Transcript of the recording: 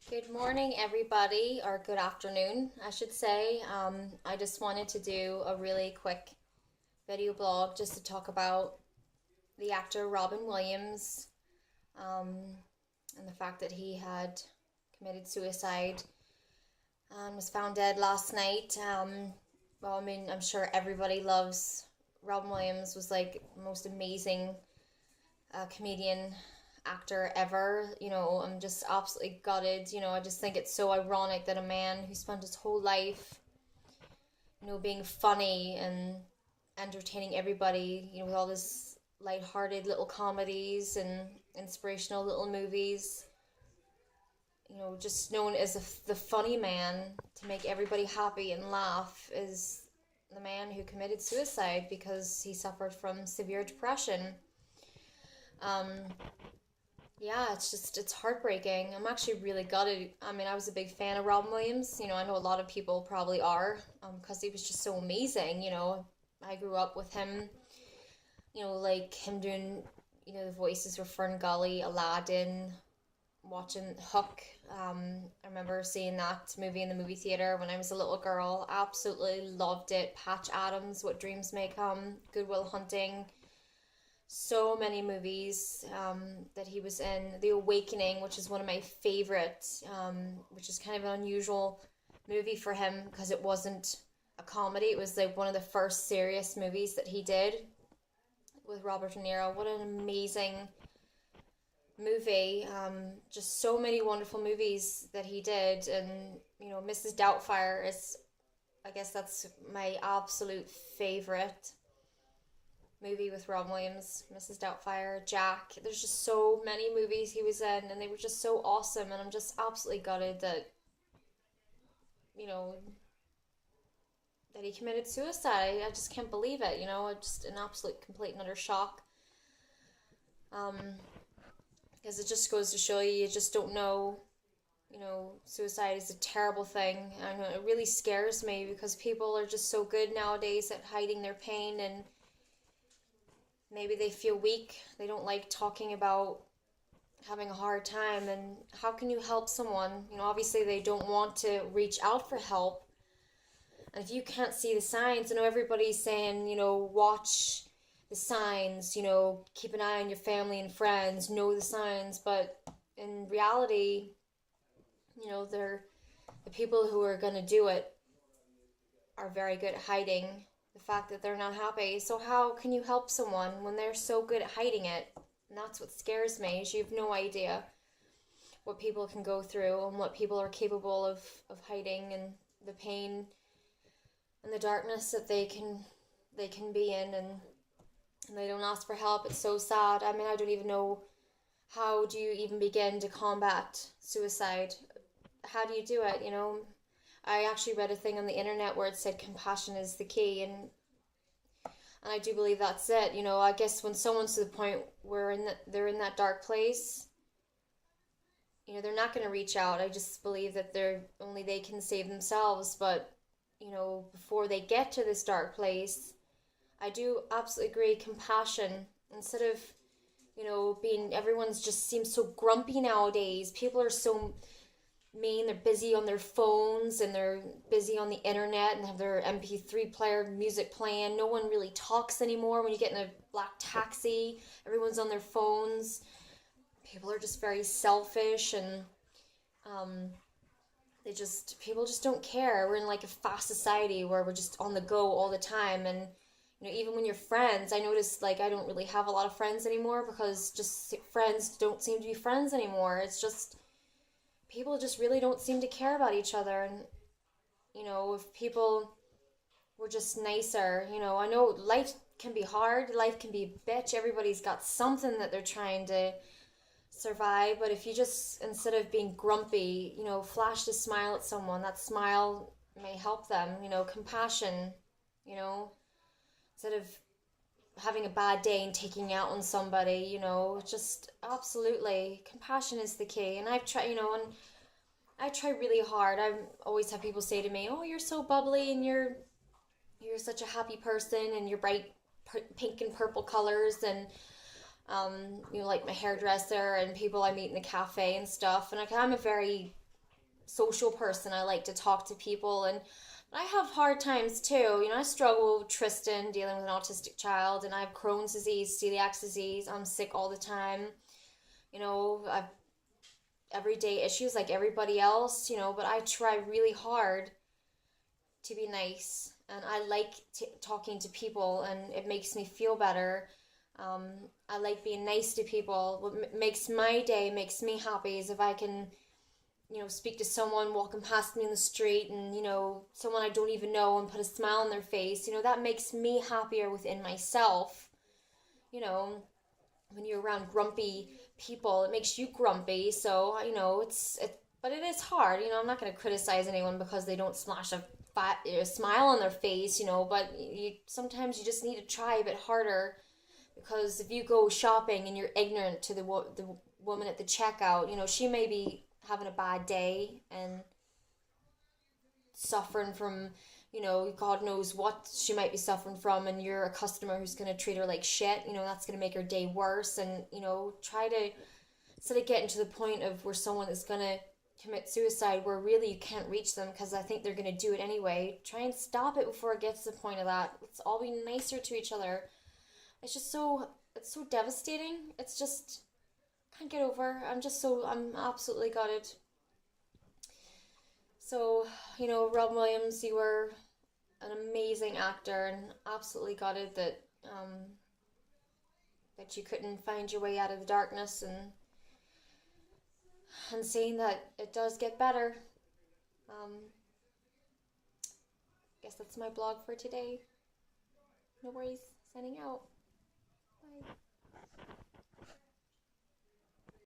Good morning, everybody, or good afternoon, I should say. I just wanted to do a really quick video blog just to talk about the actor Robin Williams, um, and the fact that he had committed suicide and was found dead last night. Well, I mean, I'm sure everybody loves Robin Williams. Was like the most amazing comedian actor ever. I'm just absolutely gutted. I just think it's so ironic that a man who spent his whole life, being funny and entertaining everybody, with all this light-hearted little comedies and inspirational little movies, just known as the funny man to make everybody happy and laugh, is the man who committed suicide because he suffered from severe depression. Um, Yeah, it's heartbreaking. I'm actually really gutted. I mean, I was a big fan of Robin Williams. I know a lot of people probably are, because he was just so amazing. I grew up with him, like him doing, the voices for Fern Gully, Aladdin, watching Hook. I remember seeing that movie in the movie theater when I was a little girl. Absolutely loved it. Patch Adams, What Dreams May Come, Good Will Hunting, so many movies that he was in. The Awakening, which is one of my favorite, which is kind of an unusual movie for him because it wasn't a comedy. It was like one of the first serious movies that he did with Robert De Niro. What an amazing movie. Just so many wonderful movies that he did. And, Mrs. Doubtfire is, I guess that's my absolute favorite movie with Robin Williams. Mrs. Doubtfire, Jack. There's just so many movies he was in, and they were just so awesome. And I'm just absolutely gutted that you know that he committed suicide. I just can't believe it. Just an absolute complete and utter shock. Um, because it just goes to show you just don't know. Suicide is a terrible thing. I know it really scares me because people are just so good nowadays at hiding their pain, and maybe they feel weak. They don't like talking about having a hard time. And how can you help someone? Obviously they don't want to reach out for help. And if you can't see the signs, I know everybody's saying, watch the signs, keep an eye on your family and friends, know the signs. But in reality, they're the people who are going to do it are very good at hiding the fact that they're not happy. So how can you help someone when they're so good at hiding it? And that's what scares me, is you have no idea what people can go through and what people are capable of hiding, and the pain and the darkness that they can be in, and they don't ask for help. It's so sad. I mean, I don't even know, how do you even begin to combat suicide? How do you do it? I actually read a thing on the internet where it said compassion is the key, and I do believe that's it. I guess when someone's to the point where they're in that dark place, they're not going to reach out. I just believe that they can save themselves. But before they get to this dark place, I do absolutely agree. Compassion, instead of being, everyone's just seems so grumpy nowadays. People are so mean. They're busy on their phones and they're busy on the internet and have their MP3 player music playing. No one really talks anymore. When you get in a black taxi, everyone's on their phones. People are just very selfish, and um, people just don't care. We're in like a fast society where we're just on the go all the time. And even when you're friends, I notice, like, I don't really have a lot of friends anymore because just friends don't seem to be friends anymore. It's just people just really don't seem to care about each other. And if people were just nicer, I know life can be hard, life can be a bitch. Everybody's got something that they're trying to survive. But if you just, instead of being grumpy, flash a smile at someone, that smile may help them. Compassion, instead of having a bad day and taking out on somebody, just absolutely compassion is the key. And I've tried, and I try really hard. I always have people say to me, "Oh, you're so bubbly, and you're such a happy person, and you're bright pink and purple colors, and like my hairdresser and people I meet in the cafe and stuff." And I'm a very social person. I like to talk to people, and I have hard times too. I struggle with Tristan dealing with an autistic child, and I have Crohn's disease, celiac disease. I'm sick all the time. I've everyday issues like everybody else, but I try really hard to be nice, and I like talking to people, and it makes me feel better. Um, I like being nice to people. What makes my day, makes me happy, is if I can, speak to someone walking past me in the street, and, someone I don't even know, and put a smile on their face. That makes me happier within myself. You know, when you're around grumpy people, it makes you grumpy. So, but it is hard. I'm not going to criticize anyone because they don't splash a smile on their face, but sometimes you just need to try a bit harder, because if you go shopping and you're ignorant to the woman at the checkout, she may be having a bad day and suffering from, God knows what she might be suffering from, and you're a customer who's going to treat her like shit. That's going to make her day worse. And, try to, instead of getting to the point of where someone is going to commit suicide, where really you can't reach them because I think they're going to do it anyway, try and stop it before it gets to the point of that. Let's all be nicer to each other. It's so devastating. It's just, can't get over. I'm absolutely gutted. So, Robin Williams, you were an amazing actor, and absolutely gutted that you couldn't find your way out of the darkness, and seeing that it does get better. Um, guess that's my blog for today. No worries. Signing out. Bye.